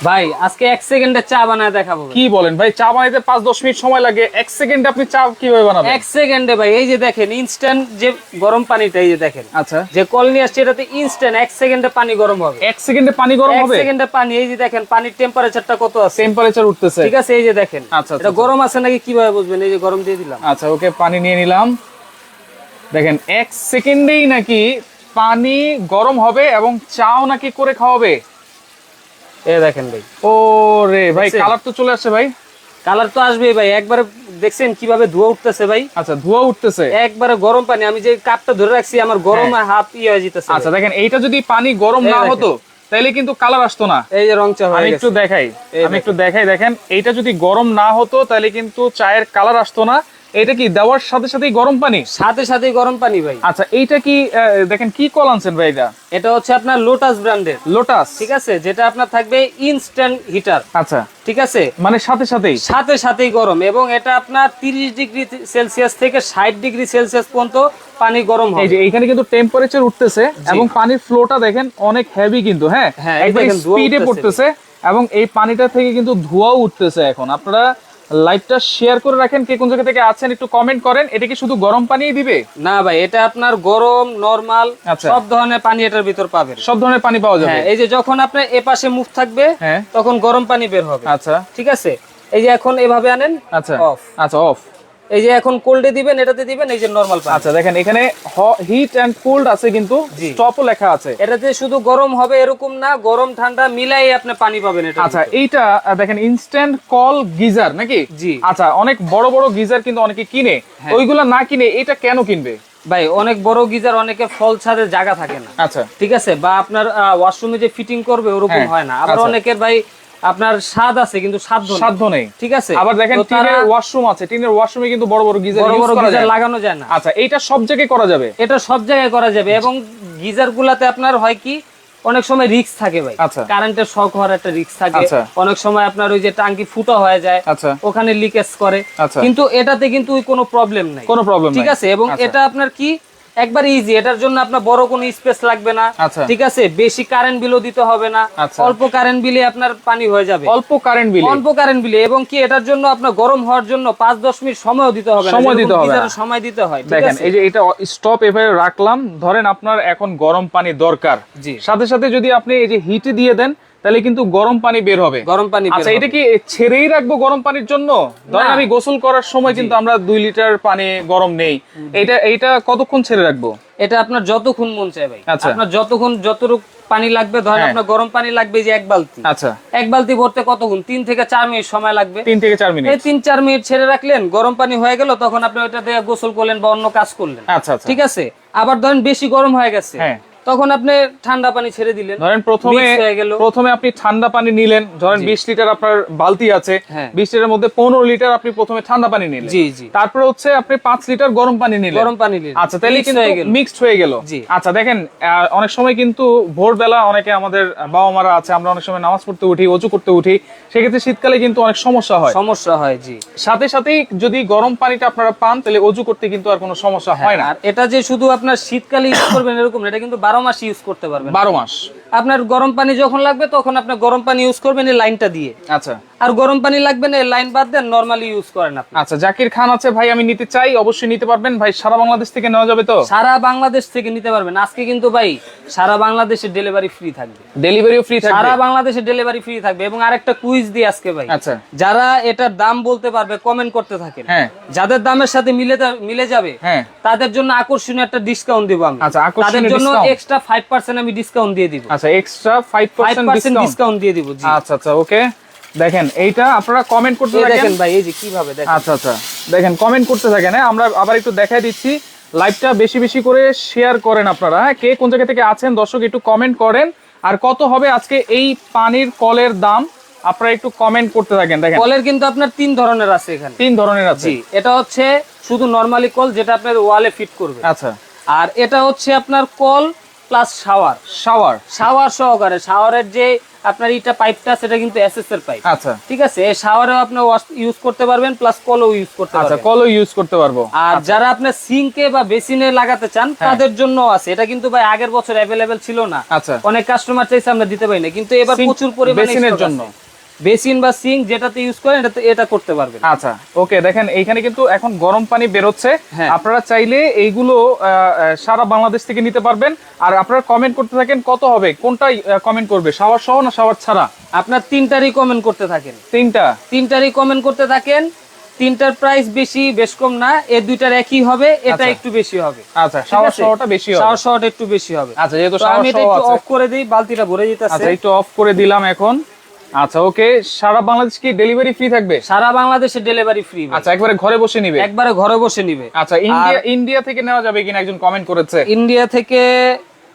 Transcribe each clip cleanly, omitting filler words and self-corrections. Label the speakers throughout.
Speaker 1: ভাই আজকে 1 সেকেন্ডে চা বানায় দেখাবো।
Speaker 2: কি বলেন ভাই, চা বানাইতে 5-10 মিনিট সময় লাগে, 1 সেকেন্ডে আপনি চা কিভাবে বানাবেন?
Speaker 1: 1 সেকেন্ডে ভাই, এই যে দেখেন ইনস্ট্যান্ট যে গরম পানিটা, এই যে দেখেন
Speaker 2: আচ্ছা,
Speaker 1: যে কল নিয়ে আসছে এটাতে ইনস্ট্যান্ট 1 সেকেন্ডে পানি গরম হবে।
Speaker 2: 1 সেকেন্ডে পানি গরম হবে?
Speaker 1: 1 সেকেন্ডে পানি, এই যে দেখেন পানির টেম্পারেচারটা কত আছে,
Speaker 2: টেম্পারেচার উঠতেছে।
Speaker 1: ঠিক আছে, এই যে দেখেন।
Speaker 2: আচ্ছা,
Speaker 1: এটা গরম আছে নাকি কিভাবে বুঝবেন? এই যে গরম দিয়ে দিলাম।
Speaker 2: আচ্ছা ওকে, পানি নিয়ে নিলাম। দেখেন 1 সেকেন্ডেই নাকি পানি গরম হবে এবং চাও নাকি করে খাওয়াবে।
Speaker 1: এই দেখেন ভাই,
Speaker 2: ও রে ভাই, কালার তো চলে আসছে ভাই।
Speaker 1: কালার তো আসবেই ভাই। একবারে দেখছেন কিভাবে ধোঁয়া উঠতেছে ভাই?
Speaker 2: আচ্ছা, ধোঁয়া উঠতেছে।
Speaker 1: একবারে গরম পানি, আমি যে কাপটা ধরে রাখছি আমার গরমে হাত ইয়ে হয়ে যেতেছে।
Speaker 2: আচ্ছা দেখেন, এইটা যদি পানি গরম না হতো তাহলে কিন্তু কালার আসতো না।
Speaker 1: এই যে রং চা হয়ে গেছে।
Speaker 2: আমি একটু দেখাই, দেখেন এইটা যদি গরম না হতো তাহলে কিন্তু চায়ের কালার আসতো না। এটা কি দেওয়ার সাথে সাথেই গরম পানি?
Speaker 1: সাথে সাথেই গরম পানি ভাই।
Speaker 2: আচ্ছা, এইটা কি দেখেন কি কল আনছেন ভাই?
Speaker 1: এটা হচ্ছে আপনার লোটাস ব্র্যান্ডের।
Speaker 2: লোটাস,
Speaker 1: ঠিক আছে, যেটা আপনার থাকবে ইনস্ট্যান্ট হিটার।
Speaker 2: আচ্ছা,
Speaker 1: ঠিক আছে,
Speaker 2: মানে সাথে
Speaker 1: সাথেই গরম, এবং এটা আপনার 30 ডিগ্রি সেলসিয়াস থেকে 60 ডিগ্রি সেলসিয়াস পর্যন্ত পানি গরম হবে।
Speaker 2: এই যে এইখানে কিন্তু টেম্পারেচার উঠতেছে এবং পানির ফ্লোটা দেখেন অনেক হেভি কিন্তু, হ্যাঁ একদম স্পিডে পড়তেছে এবং এই পানিটা থেকে কিন্তু ধোঁয়াও উঠতেছে। এখন আপনারা লাইভটা শেয়ার করে রাখেন, কে কোন জায়গা থেকে আছেন একটু কমেন্ট করেন। এটা কি শুধু গরম পানিই দিবে?
Speaker 1: না ভাই, এটা আপনার গরম, নরমাল সব ধরনের পানি এটার ভিতর পাবেন।
Speaker 2: সব ধরনের পানি পাওয়া যাবে।
Speaker 1: এই যে যখন আপনার এপাশে মুখ থাকবে তখন গরম পানি বের হবে।
Speaker 2: আচ্ছা,
Speaker 1: ঠিক আছে, এই যে এখন এভাবে আনেন।
Speaker 2: আচ্ছা
Speaker 1: অফ।
Speaker 2: আচ্ছা, অফ।
Speaker 1: এই যে এখন কোল্ডে দিবেন, এটাতে দিবেন, এই যে নরমাল পানি।
Speaker 2: আচ্ছা দেখেন, এখানে হিট এন্ড কোল্ড আছে কিন্তু স্টপও লেখা আছে।
Speaker 1: এটাতে শুধু গরম হবে এরকম না, গরম ঠান্ডা মিলাই আপনি পানি পাবেন এটা।
Speaker 2: আচ্ছা, এইটা দেখেন ইনস্ট্যান্ট কল গিজার নাকি?
Speaker 1: জি।
Speaker 2: আচ্ছা, অনেক বড় বড় গিজার কিন্তু অনেকে কিনে, ওইগুলা না কিনে এটা কেন কিনবে
Speaker 1: ভাই? অনেক বড় গিজার অনেকে ফল ছাদের জায়গা থাকে না।
Speaker 2: আচ্ছা,
Speaker 1: ঠিক আছে, বা আপনার ওয়াশরুমে যে ফিটিং করবে ওরকম হয় না। আবার অনেকের ভাই আপনার স্বাদ আছে কিন্তু সাধ্য নেই। ঠিক আছে,
Speaker 2: আবার দেখেন টিনের ওয়াশরুম আছে, টিনের ওয়াশরুমে কিন্তু বড় বড় গিজার
Speaker 1: লাগানো যায় না।
Speaker 2: আচ্ছা, এইটা সব জায়গায় করা যাবে?
Speaker 1: এটা সব জায়গায় করা যাবে, এবং গিজার গুলাতে আপনার হয় কি অনেক সময় রিস্ক থাকে ভাই। কারেন্টের শক হওয়ার একটা রিস্ক থাকে। অনেক সময় আপনার ওই যে টাঙ্কি ফুটো হয়ে যায়, ওখানে লিকেজ করে। কিন্তু এটাতে কিন্তু কোনো প্রবলেম নাই, ঠিক আছে। এবং এটা আপনার কি একবার ইজি, এটার জন্য আপনার বড় কোনো স্পেস লাগবে না। ঠিক আছে, বেশি কারেন্ট বিলও দিতে হবে না। অল্প কারেন্ট বিলে আপনার পানি হয়ে যাবে, অল্প কারেন্ট বিলে। এবং কি এটার জন্য আপনার গরম হওয়ার জন্য 5-10 মিনিট সময় দিতে হবে, সময় দিতে হয়।
Speaker 2: দেখেন এই যে এটা স্টপ এভাবে রাখলাম, ধরেন আপনার এখন গরম পানি দরকার, সাথে সাথে যদি আপনি এই যে হিট দিয়ে দেন তাহলে কিন্তু গরম পানি বের হবে।
Speaker 1: গরম পানি।
Speaker 2: আচ্ছা, এটা কি ছেড়েই রাখবো গরম পানির জন্য? ধরেন আমি গোসল করার সময় কিন্তু আমরা 2 লিটার পানি গরম নেই, এইটা কতক্ষণ ছেড়ে রাখবো?
Speaker 1: এটা আপনার যতক্ষণ মন চায় ভাই, আপনার যতটুকু পানি লাগবে। ধরেন আপনার গরম পানি লাগবে যে 1 বালতি। আচ্ছা, 1 বালতি ভরতে কতক্ষণ? 3 থেকে 4 মিনিট সময় লাগবে।
Speaker 2: 3 থেকে 4 মিনিট।
Speaker 1: এই 3-4 মিনিট ছেড়ে রাখলেন, গরম পানি হয়ে গেল, তখন আপনি ওটা দিয়ে গোসল করলেন বা অন্য কাজ করলেন।
Speaker 2: আচ্ছা,
Speaker 1: ঠিক আছে। আবার ধরেন বেশি গরম হয়ে গেছে, তখন আপনি ঠান্ডা পানি ছেড়ে দিলেন।
Speaker 2: ধরেন প্রথমে আপনি ঠান্ডা পানি নিলেন, ধরেন 20 লিটার আপনার বালতি আছে, 20 লিটারের মধ্যে 15 লিটার আপনি প্রথমে ঠান্ডা পানি নিলেন। তারপর হচ্ছে আপনি 5 লিটার গরম পানি নিলেন। আচ্ছা, তাহলে কিন্তু মিক্সড হয়ে গেল। আচ্ছা দেখেন, অনেক সময় কিন্তু ভোরবেলা অনেকে আমাদের বাবা মারা আছে, আমরা অনেক সময় নামাজ পড়তে উঠি, ওযু করতে উঠি, সেক্ষেত্রে শীতকালে কিন্তু অনেক সমস্যা হয়। জি, সাথে সাথেই যদি গরম পানিটা আপনারা পান তাহলে ওযু করতে কিন্তু আর কোনো সমস্যা হয় না।
Speaker 1: আর এটা যে শুধু আপনার শীতকালে ইউজ করবেন এরকম, এটা কিন্তু 12 মাস ইউজ করতে পারবেন।
Speaker 2: 12 মাস
Speaker 1: আপনার গরম পানি যখন লাগবে তখন আপনি গরম পানি ইউজ করবেন এই লাইনটা দিয়ে।
Speaker 2: আচ্ছা,
Speaker 1: আর গরম পানি লাগবে না, এই লাইন বাদ দেন, নরমালি ইউজ করেন আপনি।
Speaker 2: আচ্ছা, জাকির খান আছে, ভাই আমি নিতে চাই, অবশ্যই নিতে পারবেন ভাই। সারা বাংলাদেশ থেকে নেওয়া যাবে তো?
Speaker 1: সারা বাংলাদেশ থেকে নিতে পারবেন। আজকে কিন্তু ভাই সারা বাংলাদেশে ডেলিভারি ফ্রি থাকবে।
Speaker 2: ডেলিভারিও ফ্রি থাকবে? সারা
Speaker 1: বাংলাদেশে ডেলিভারি ফ্রি থাকবে। এবং আরেকটা কুইজ দিই আজকে ভাই। আচ্ছা, যারা এটার দাম বলতে পারবে কমেন্ট করতে থাকেন, যাদের দামের সাথে মিলে যাবে তাদের জন্য আকর্ষণীয় একটা ডিসকাউন্ট দিব আমি।
Speaker 2: আচ্ছা,
Speaker 1: তাদের জন্য এক্সট্রা 5% আমি ডিসকাউন্ট দিয়ে দিব।
Speaker 2: আচ্ছা, এক্সট্রা 5%
Speaker 1: ডিসকাউন্ট দিয়ে দিব।
Speaker 2: আচ্ছা আচ্ছা, ওকে। দেখেন এইটা আপনারা কমেন্ট করতে থাকেন
Speaker 1: ভাই, এই যে কিভাবে দেখেন।
Speaker 2: আচ্ছা আচ্ছা, দেখেন কমেন্ট করতে থাকেন। আমরা আবার একটু দেখাই দিচ্ছি, লাইভটা বেশি বেশি করে শেয়ার করেন আপনারা। কে কোন জায়গা থেকে আছেন দর্শক একটু কমেন্ট করেন। আর কত হবে আজকে এই পানির কলের দাম আপনারা একটু কমেন্ট করতে থাকেন। দেখেন
Speaker 1: কলের কিন্তু আপনার 3 ধরনের আছে এখানে।
Speaker 2: 3 ধরনের আছে।
Speaker 1: এটা হচ্ছে শুধু নরমালি কল, যেটা আপনার ওয়ালে ফিট করবে।
Speaker 2: আচ্ছা,
Speaker 1: আর এটা হচ্ছে আপনার কল প্লাস শাওয়ার সহকারে। শাওয়ারের যে আপনার এটা পাইপটা সেটা কিন্তু এসএস এর পাইপ।
Speaker 2: আচ্ছা,
Speaker 1: ঠিক আছে, এই শাওয়ারেও আপনি ওয়াশ ইউজ করতে পারবেন, প্লাস কলও ইউজ করতে পারবেন।
Speaker 2: আচ্ছা, কলও ইউজ করতে পারবো।
Speaker 1: আর যারা আপনি সিঙ্কে বা বেসিনে লাগাতে চান তাদের জন্য আছে। এটা কিন্তু ভাই আগের বছর अवेलेबल ছিল না।
Speaker 2: আচ্ছা,
Speaker 1: অনেক কাস্টমার চাইছে আমরা দিতে পারি না, কিন্তু এবার প্রচুর পরিমাণে
Speaker 2: বেসিনের জন্য
Speaker 1: বেসিন বা সিঙ্ক যেটাতে ইউজ করেন এটা করতে পারবেন।
Speaker 2: আচ্ছা, ওকে। দেখেন এইখানে কিন্তু এখন গরম পানি বেরোচ্ছে, আপনারা চাইলে এইগুলো সারা বাংলাদেশ থেকে নিতে পারবেন। আর আপনারা কমেন্ট করতে থাকেন কত হবে, কোনটা কমেন্ট করবে, শাওয়ার সহ না শাওয়ার ছাড়া?
Speaker 1: আপনার তিনটারই কমেন্ট করতে থাকেন। তিনটারই কমেন্ট করতে থাকেন। তিনটার প্রাইস বেশি বেশ কম না, এই দুইটার একই হবে, এটা একটু বেশি হবে।
Speaker 2: আচ্ছা, শাওয়ার সহটা বেশি হবে,
Speaker 1: শাওয়ার সহটা একটু বেশি হবে।
Speaker 2: আচ্ছা, যেহেতু
Speaker 1: আমি এটা একটু অফ করে দেই, বালতিটা ভরে যেতেছে।
Speaker 2: আচ্ছা, একটু অফ করে দিলাম এখন। আচ্ছা, ওকে। সারা বাংলাদেশ কি ডেলিভারি ফ্রি থাকবে?
Speaker 1: সারা বাংলাদেশে ডেলিভারি ফ্রি।
Speaker 2: আচ্ছা, একবারে ঘরে বসে নিবে?
Speaker 1: একবারে ঘরে বসে নিবে।
Speaker 2: আচ্ছা, ইন্ডিয়া থেকে নেওয়া যাবে কিনা একজন কমেন্ট করেছে।
Speaker 1: ইন্ডিয়া থেকে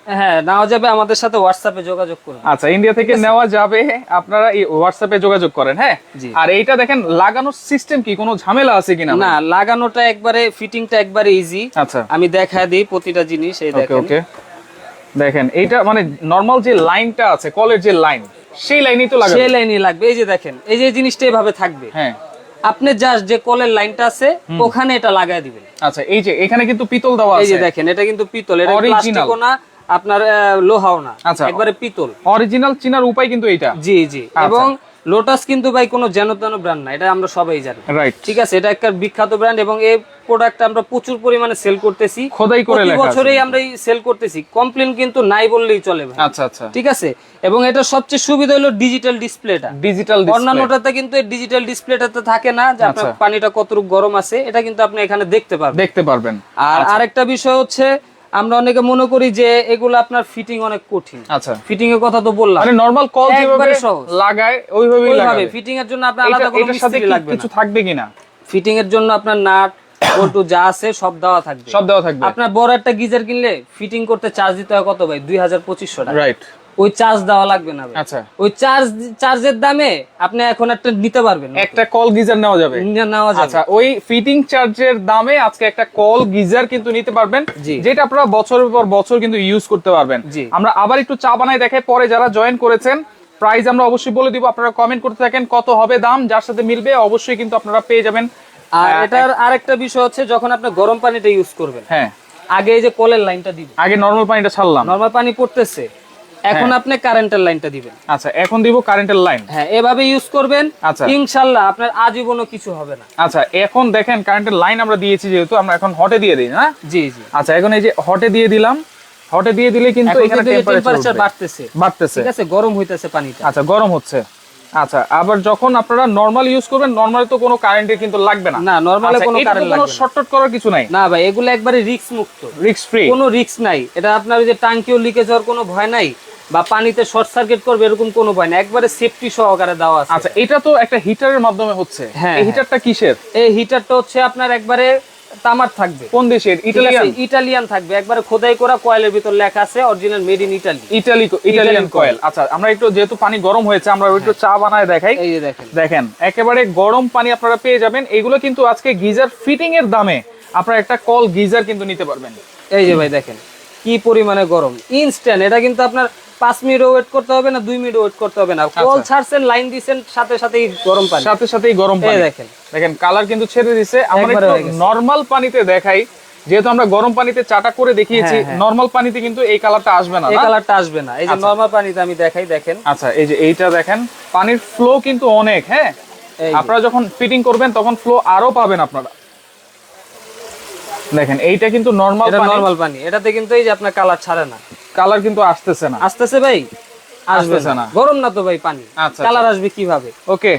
Speaker 1: হ্যাঁ নেওয়া যাবে, আমাদের সাথে হোয়াটসঅ্যাপে যোগাযোগ করুন।
Speaker 2: আচ্ছা, ইন্ডিয়া থেকে নেওয়া যাবে, আপনারা এই হোয়াটসঅ্যাপে যোগাযোগ করেন। হ্যাঁ, আর এইটা দেখেন লাগানোর সিস্টেম কি, কোনো ঝামেলা আছে কিনা?
Speaker 1: না, লাগানোটা একবারে, ফিটিংটা একবারে ইজি।
Speaker 2: আচ্ছা,
Speaker 1: আমি দেখায় দিই প্রতিটা জিনিস। এই দেখেন,
Speaker 2: ওকে, দেখেন এইটা মানে নরমাল যে লাইনটা আছে, কলের যে লাইন, সেই লাইনই তো লাগবে।
Speaker 1: সেই লাইনই লাগবে। এই যে দেখেন, এই যে জিনিসটা এভাবে থাকবে।
Speaker 2: হ্যাঁ,
Speaker 1: আপনি জাস্ট যে কলের লাইনটা আছে ওখানে এটা লাগায় দিবেন।
Speaker 2: আচ্ছা, এই যে এখানে কিন্তু পিতল দেওয়া আছে।
Speaker 1: এই যে দেখেন, এটা কিন্তু পিতল, এটা প্লাস্টিকও না, আপনার লোহাও না, একবারে পিতল।
Speaker 2: অরিজিনাল চিনার উপায় কিন্তু এইটা।
Speaker 1: জি জি। এবং লোটাস কিন্তু ভাই কোনো যেন-তেন ব্র্যান্ড না, এটা আমরা সবাই জানি। রাইট, ঠিক আছে, এটা একটা বিখ্যাত ব্র্যান্ড এবং এই প্রোডাক্ট আমরা প্রচুর পরিমাণে সেল করতেছি,
Speaker 2: খোদাই করে লেখা আছে,
Speaker 1: বছরেই আমরা সেল করতেছি, কমপ্লেইন কিন্তু নাই বললেই চলে ভাই।
Speaker 2: আচ্ছা আচ্ছা,
Speaker 1: ঠিক আছে। এবং এটা সবচেয়ে সুবিধা হলো ডিজিটাল ডিসপ্লেটা। ডিজিটাল ডিসপ্লে, অন্যান্যটাতে কিন্তু এই ডিজিটাল ডিসপ্লেটাতে থাকে না যে আপনার পানিটা কতটুকু গরম আছে, এটা কিন্তু আপনি এখানে দেখতে পারবেন। আর আরেকটা বিষয় হচ্ছে, আমরা অনেকে মনে করি যে এগুলো আপনার ফিটিং অনেক কঠিন। আচ্ছা, ফিটিং এর কথা তো বললাম,
Speaker 2: মানে নরমাল কল যেভাবে লাগায় ওইভাবেই লাগাবে।
Speaker 1: ফিটিং এর জন্য আপনার আলাদা কোনো মিস্ত্রি লাগবে না।
Speaker 2: কিছু থাকবে কিনা
Speaker 1: ফিটিং এর জন্য? আপনার নাট বল্টু যা আছে সব দেওয়া থাকবে। আপনার বড় একটা গিজার কিনলে ফিটিং করতে চার্জ দিতে হয় কত ভাই? 2500 টাকা। রাইট, ওই চার্জ দেওয়া লাগবে না ভাই। আচ্ছা, ওই চার্জের দামে আপনি এখন একটা নিতে পারবেন, একটা কল গিজার নেওয়া যাবে।
Speaker 2: আচ্ছা, ওই ফিটিং চার্জের দামে আজকে একটা কল গিজার কিন্তু নিতে পারবেন, যেটা আপনারা বছরের পর বছর কিন্তু ইউজ করতে পারবেন। আমরা আবার একটু চা বানাই দেখাই, পরে যারা জয়েন করেছেন প্রাইস আমরা অবশ্যই বলে দিব, আপনারা কমেন্ট করতে থাকেন কত হবে দাম, যার সাথে মিলবে অবশ্যই কিন্তু আপনারা পেয়ে যাবেন।
Speaker 1: আর এটার আরেকটা বিষয় হচ্ছে, যখন আপনি গরম পানিটা ইউজ করবেন, হ্যাঁ, আগে এই যে কলের লাইনটা দিবেন,
Speaker 2: আগে নরমাল পানিটা ছাড়লাম,
Speaker 1: নরমাল পানি পড়তেছে, এখন আপনি কারেন্টের লাইনটা দিবেন।
Speaker 2: আচ্ছা, এখন দিব কারেন্টের লাইন।
Speaker 1: হ্যাঁ, এভাবে ইউজ করবেন, ইনশাআল্লাহ আপনার আজীবনও কিছু হবে না।
Speaker 2: আচ্ছা, এখন দেখেন কারেন্টের লাইন আমরা দিয়েছি, যেহেতু আমরা এখন হটে দিয়ে দিই না।
Speaker 1: জি জি।
Speaker 2: আচ্ছা, এখন এই যে হটে দিয়ে দিলাম, হটে দিয়ে দিলে কিন্তু এখানে টেম্পারেচার বাড়তেছে,
Speaker 1: ঠিক আছে, গরম হইতেছে পানিটা।
Speaker 2: আচ্ছা, গরম হচ্ছে। আচ্ছা, আবার যখন আপনারা নরমাল ইউজ করবেন, নরমালি তো কোনো কারেন্টের কিন্তু লাগবে না।
Speaker 1: না, নরমালে কোনো কারেন্ট লাগবে না,
Speaker 2: শর্টকাট করার কিছু নাই।
Speaker 1: না ভাই, এগুলো একবারে রিস্ক মুক্ত,
Speaker 2: রিস্ক ফ্রি,
Speaker 1: কোনো রিস্ক নাই। এটা আপনার ওই যে টাঙ্কিও লিকেজ হওয়ার কোনো ভয় নাই, বা পানিতে শর্ট সার্কিট করবে এরকম কোনো ভয় নাই, একবারে সেফটি সহকারে দেওয়া আছে।
Speaker 2: আচ্ছা, এটা তো একটা হিটারের মাধ্যমে হচ্ছে।
Speaker 1: হ্যাঁ,
Speaker 2: এই হিটারটা কিসের?
Speaker 1: এই হিটারটা হচ্ছে আপনার একবারে তামার থাকবে।
Speaker 2: কোন দেশের?
Speaker 1: ইটালিয়ান থাকবে, একবারে খোদাই করা, কয়েলের ভিতর লেখা আছে original made in
Speaker 2: Italian coil. আচ্ছা, আমরা একটু যেহেতু পানি গরম হয়েছে, আমরা একটু চা বানায় দেখাই। এই যে দেখেন একেবারে গরম পানি আপনারা পেয়ে যাবেন। এগুলো কিন্তু আজকে গিজার ফিটিং এর দামে আপনারা একটা কল গিজার কিন্তু নিতে পারবেন।
Speaker 1: এই যে ভাই দেখেন কি পরিমাণে গরম, ইনস্ট্যান্ট। এটা কিন্তু আপনার 5 মিনিট ওয়েট করতে হবে না, 2 মিনিট ওয়েট করতে হবে না, কল ছাড়ছেন, লাইন দিবেন, সাথেই গরম পানি,
Speaker 2: সাথেই গরম পানি। দেখেন কালার কিন্তু ছেড়ে দিয়েছে। আমরা একটু নরমাল পানিতে দেখাই, যেহেতু আমরা গরম পানিতে চাটা করে দেখিয়েছি, নরমাল পানিতে কিন্তু এই কালারটা আসবে না।
Speaker 1: এই কালারটা আসবে না। এই যে নরমাল পানিতে আমি দেখাই, দেখেন।
Speaker 2: আচ্ছা, এই যে এইটা দেখেন, পানির ফ্লো কিন্তু অনেক। হ্যাঁ, আপনারা যখন ফিটিং করবেন তখন ফ্লো আরো পাবেন আপনারা। দেখেন এইটা কিন্তু নরমাল
Speaker 1: পানি, এটাতে কিন্তু এই যে আপনার কালার ছাড়ে না,
Speaker 2: কালার কিন্তু আসতেছে না।
Speaker 1: আসতেছে ভাই, আসতেছে না, গরম না তো ভাই পানি, কালার আসবে কিভাবে?
Speaker 2: ওকে,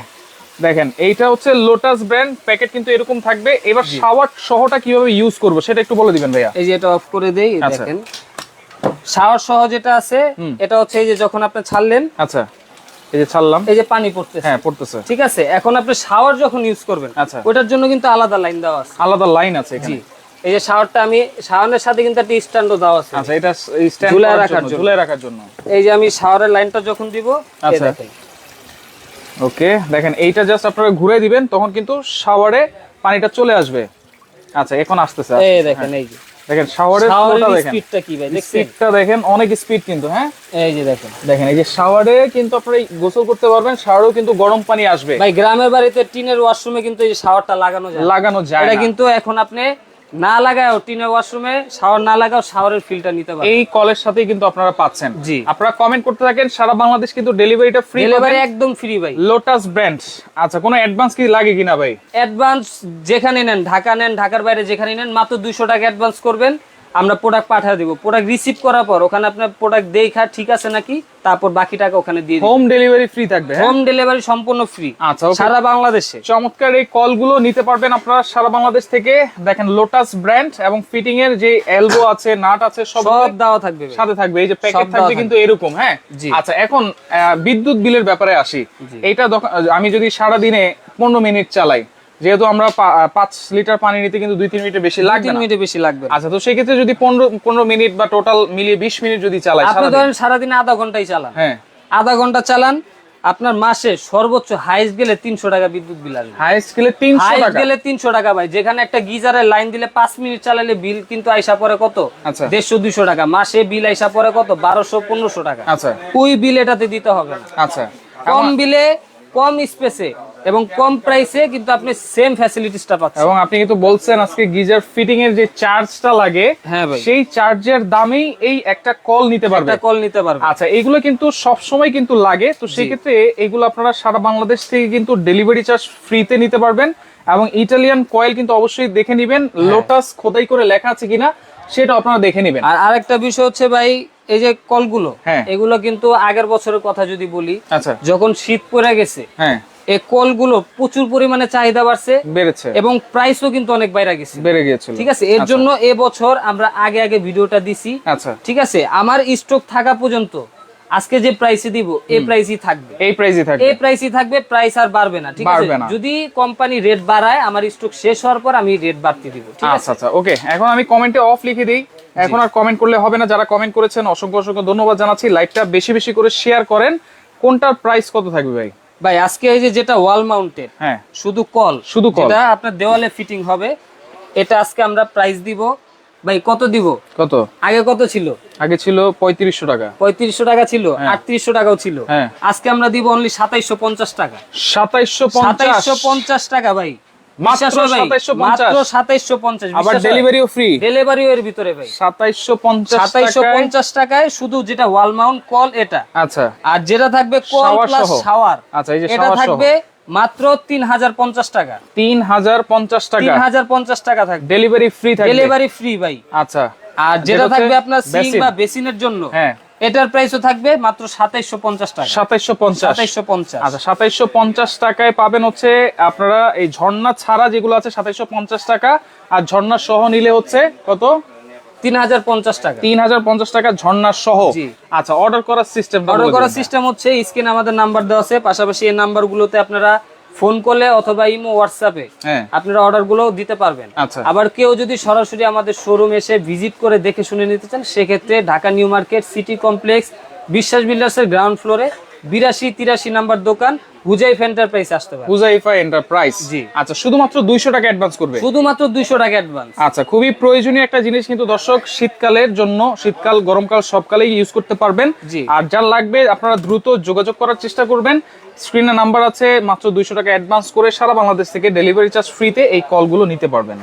Speaker 2: দেখেন এইটা হচ্ছে লোটাস ব্র্যান্ড, প্যাকেট কিন্তু এরকম থাকবে। এবার শাওয়ার সহটা কিভাবে ইউজ করব সেটা একটু বলে দিবেন ভাইয়া।
Speaker 1: এই যে এটা অফ করে দেই, দেখেন শাওয়ার সহ যেটা আছে, এটা হচ্ছে এই যে যখন আপনি ছাড়লেন,
Speaker 2: আচ্ছা এই যে ছাড়লাম,
Speaker 1: এই যে পানি পড়তেছে,
Speaker 2: হ্যাঁ পড়তেছে,
Speaker 1: ঠিক আছে। এখন আপনি শাওয়ার যখন ইউজ করবেন, ওটার জন্য কিন্তু আলাদা লাইন দেওয়া আছে,
Speaker 2: আলাদা লাইন আছে এখানে।
Speaker 1: এই যে শাওয়ারটা, আমি শাওয়ারের সাথে কিন্তু একটা স্ট্যান্ডও দেওয়া আছে।
Speaker 2: আচ্ছা, এটা স্ট্যান্ড ঝুলায় রাখার জন্য।
Speaker 1: এই যে আমি শাওয়ারের লাইনটা যখন দিব,
Speaker 2: আচ্ছা ওকে, দেখেন এইটা জাস্ট আপনারা ঘুরে দিবেন, তখন কিন্তু শাওয়ারে পানিটা চলে আসবে। আচ্ছা, এখন আসতেছে,
Speaker 1: এই দেখেন, এই যে
Speaker 2: দেখেন শাওয়ারের ফ্লোটা দেখেন,
Speaker 1: স্পিডটা কি ভাই দেখছেন,
Speaker 2: স্পিডটা দেখেন, অনেক স্পিড কিন্তু। হ্যাঁ
Speaker 1: এই যে দেখেন
Speaker 2: এই যে শাওয়ারে কিন্তু আপনারা গোসল করতে পারবেন, শাওয়ারেও কিন্তু গরম পানি আসবে।
Speaker 1: ভাই গ্রামের বাড়িতে টিনের ওয়াশরুমে কিন্তু এই শাওয়ারটা লাগানো যায় এটা কিন্তু এখন আপনি না লাগাও টিনের ওয়াশরুমে শাওয়ার না লাগাও শাওয়ারের ফিলটা নিতে পারবেন
Speaker 2: এই কলের সাথেই কিন্তু আপনারা পাচ্ছেন।
Speaker 1: জি,
Speaker 2: আপনারা কমেন্ট করতে থাকেন, সারা বাংলাদেশ কিন্তু ডেলিভারিটা ফ্রি,
Speaker 1: ডেলিভারি একদম ফ্রি ভাই।
Speaker 2: Lotus brand. আচ্ছা কোনো অ্যাডভান্স কি লাগে কিনা ভাই?
Speaker 1: অ্যাডভান্স যেখানে নেন, ঢাকা নেন, ঢাকার বাইরে যেখানে নেন, মাত্র 200 টাকা অ্যাডভান্স করবেন, আমরা প্রোডাক্ট পাঠিয়ে দিব। প্রোডাক্ট রিসিভ করার পর ওখানে আপনার প্রোডাক্ট দেখা ঠিক আছে নাকি, তারপর বাকি টাকা ওখানে দিয়ে দিবেন।
Speaker 2: হোম ডেলিভারি ফ্রি থাকবে?
Speaker 1: হোম ডেলিভারি সম্পূর্ণ ফ্রি।
Speaker 2: আচ্ছা
Speaker 1: সারা বাংলাদেশে
Speaker 2: চমৎকার এই কলগুলো নিতে পারবেন আপনারা সারা বাংলাদেশ থেকে। দেখেন লোটাস ব্র্যান্ড এবং ফিটিং এর যে এলবো আছে, নাট আছে, সব
Speaker 1: দেওয়া থাকবে,
Speaker 2: সাথে থাকবে। এই যে প্যাকেট থাকবে কিন্তু এরকম। হ্যাঁ আচ্ছা এখন বিদ্যুৎ বিলের ব্যাপারে আসি। এইটা আমি যদি সারা দিনে 15 মিনিট চালাই, যেহেতু আমরা 5 লিটার পানি নিতে কিন্তু 2-3 মিনিটের বেশি লাগবে। আচ্ছা তো সেই ক্ষেত্রে যদি 15 মিনিট বা টোটাল মিলিয়ে 20 মিনিট যদি চালাই,
Speaker 1: আপনি ধরেন সারা দিনে আধা ঘন্টাই চালান,
Speaker 2: হ্যাঁ
Speaker 1: আধা ঘন্টা চালান, আপনার মাসে সর্বোচ্চ হাইস্ট গেলে 300 টাকা বিদ্যুৎ বিল আসবে।
Speaker 2: হাইস্ট গেলে 300
Speaker 1: টাকা ভাই। যেখানে একটা গিজারের লাইন দিলে 5 মিনিট চালালে বিল কিন্তু আইসা পড়ে কত, 150-200 টাকা। মাসে বিল আইসা পড়ে কত, 1200-1500 টাকা।
Speaker 2: আচ্ছা
Speaker 1: ওই বিল এটাতে দিতে হবে না।
Speaker 2: আচ্ছা
Speaker 1: কম বিলে, কম স্পেসে এবং কম প্রাইসে কিন্তু আপনি সেম ফ্যাসিলিটিসটা পাচ্ছেন।
Speaker 2: এবং আপনি কিন্তু বলছেন আজকে গিজার ফিটিং এর যে চার্জটা লাগে,
Speaker 1: হ্যাঁ ভাই,
Speaker 2: সেই চার্জের দামেই এই একটা কল নিতে পারবে। আচ্ছা এইগুলো কিন্তু সব সময় কিন্তু লাগে, তো সেই ক্ষেত্রে এইগুলো আপনারা সারা বাংলাদেশ থেকে কিন্তু ডেলিভারি চার্জ ফ্রিতে নিতে পারবেন। এবং ইটালিয়ান কয়েল কিন্তু অবশ্যই দেখে নেবেন, লোটাস খোদাই করে লেখা আছে কিনা সেটা আপনারা দেখে নেবেন।
Speaker 1: আর আরেকটা বিষয় হচ্ছে ভাই, এই যে কলগুলো, এগুলো কিন্তু আগের বছরের কথা যদি বলি,
Speaker 2: আচ্ছা
Speaker 1: যখন শীত পড়ে গেছে,
Speaker 2: হ্যাঁ
Speaker 1: এই কলগুলো প্রচুর পরিমাণে চাহিদা বেড়েছে এবং প্রাইসও কিন্তু অনেক বেড়ে গিয়েছিল। ঠিক আছে, এর জন্য এবছর আমরা আগে ভিডিওটা দিছি।
Speaker 2: আচ্ছা
Speaker 1: ঠিক আছে, আমার স্টক থাকা পর্যন্ত আজকে যে প্রাইসে দিব এই প্রাইসই থাকবে, প্রাইস আর বাড়বে না। ঠিক আছে, যদি কোম্পানি রেট বাড়ায় আমার স্টক শেষ হওয়ার পর আমি রেট বাড়তে দিব। ঠিক আছে,
Speaker 2: আচ্ছা ওকে। এখন আমি কমেন্টে অফ লিখে দেই, এখন আর কমেন্ট করলে হবে না। যারা কমেন্ট করেছেন অসংখ্য ধন্যবাদ জানাচ্ছি। লাইকটা বেশি করে শেয়ার করেন। কোনটার প্রাইস কত থাকবে ভাই?
Speaker 1: আজকে এই যে যেটা ওয়াল মাউন্টেড, হ্যাঁ শুধু কল যেটা আপনার দেওয়ালে ফিটিং হবে, এটা আজকে আমরা প্রাইস দিব ভাই। কত দিব?
Speaker 2: কত
Speaker 1: আগে কত ছিল?
Speaker 2: আগে ছিল 3500 টাকা।
Speaker 1: 3500 টাকা ছিল, 3800 টাকাও ছিল। আজকে আমরা দিব অনলি 2750 টাকা।
Speaker 2: 2750
Speaker 1: টাকা ভাই,
Speaker 2: মাত্র
Speaker 1: 2750।
Speaker 2: আবার ডেলিভারিও ফ্রি,
Speaker 1: ডেলিভারিও এর ভিতরে ভাই।
Speaker 2: 2750
Speaker 1: টাকায় শুধু যেটা ওয়াল মাউন্ট কল এটা।
Speaker 2: আচ্ছা
Speaker 1: আর যেটা থাকবে কল প্লাস শাওয়ার,
Speaker 2: আচ্ছা এই যে
Speaker 1: এটা থাকবে মাত্র 3050 টাকা।
Speaker 2: 3050 টাকা
Speaker 1: থাকবে,
Speaker 2: ডেলিভারি ফ্রি
Speaker 1: ভাই।
Speaker 2: আচ্ছা
Speaker 1: আর যেটা থাকবে আপনার সিঙ্ক বা বেসিনের জন্য, হ্যাঁ এটার প্রাইসও থাকবে মাত্র 2750 টাকা।
Speaker 2: 2750। আচ্ছা 2750 টাকায় পাবেন হচ্ছে আপনারা এই ঝর্ণা ছাড়া যেগুলো আছে 2750 টাকা, আর ঝর্ণা সহ নিলে হচ্ছে কত?
Speaker 1: 3050 টাকা।
Speaker 2: 3050 টাকা ঝর্ণা সহ। আচ্ছা অর্ডার করার সিস্টেম
Speaker 1: হচ্ছে স্ক্রিনে আমাদের নাম্বার দেওয়া আছে, পাশাপাশি এই নাম্বারগুলোতে আপনারা ফোন করলে অথবা ইমো হোয়াটসঅ্যাপে আপনারা অর্ডার গুলো দিতে পারবেন। আবার কেউ যদি সরাসরি আমাদের শোরুম এসে ভিজিট করে দেখে শুনে নিতে চান, সেক্ষেত্রে Dhaka new market city complex বিশ্বাস বিল্ডার্স এর গ্রাউন্ড ফ্লোরে 82-83 নাম্বার দোকান হুজাইফা এন্টারপ্রাইজ আসতে পারে।
Speaker 2: হুজাইফা এন্টারপ্রাইজ। জি আচ্ছা শুধুমাত্র 200 টাকা অ্যাডভান্স করবে? শুধুমাত্র 200 টাকা অ্যাডভান্স। আচ্ছা খুবই প্রয়োজনীয় একটা জিনিস কিন্তু দর্শক, শীতকালের জন্য, শীতকাল গরমকাল সবকালেই ইউজ করতে পারবেন। আর যার লাগবে আপনারা দ্রুত যোগাযোগ করার চেষ্টা করবেন। স্ক্রিনে নাম্বার আছে, মাত্র 200 টাকা অ্যাডভান্স করে সারা বাংলাদেশ থেকে ডেলিভারি চার্জ ফ্রিতে এই কলগুলো নিতে পারবেন।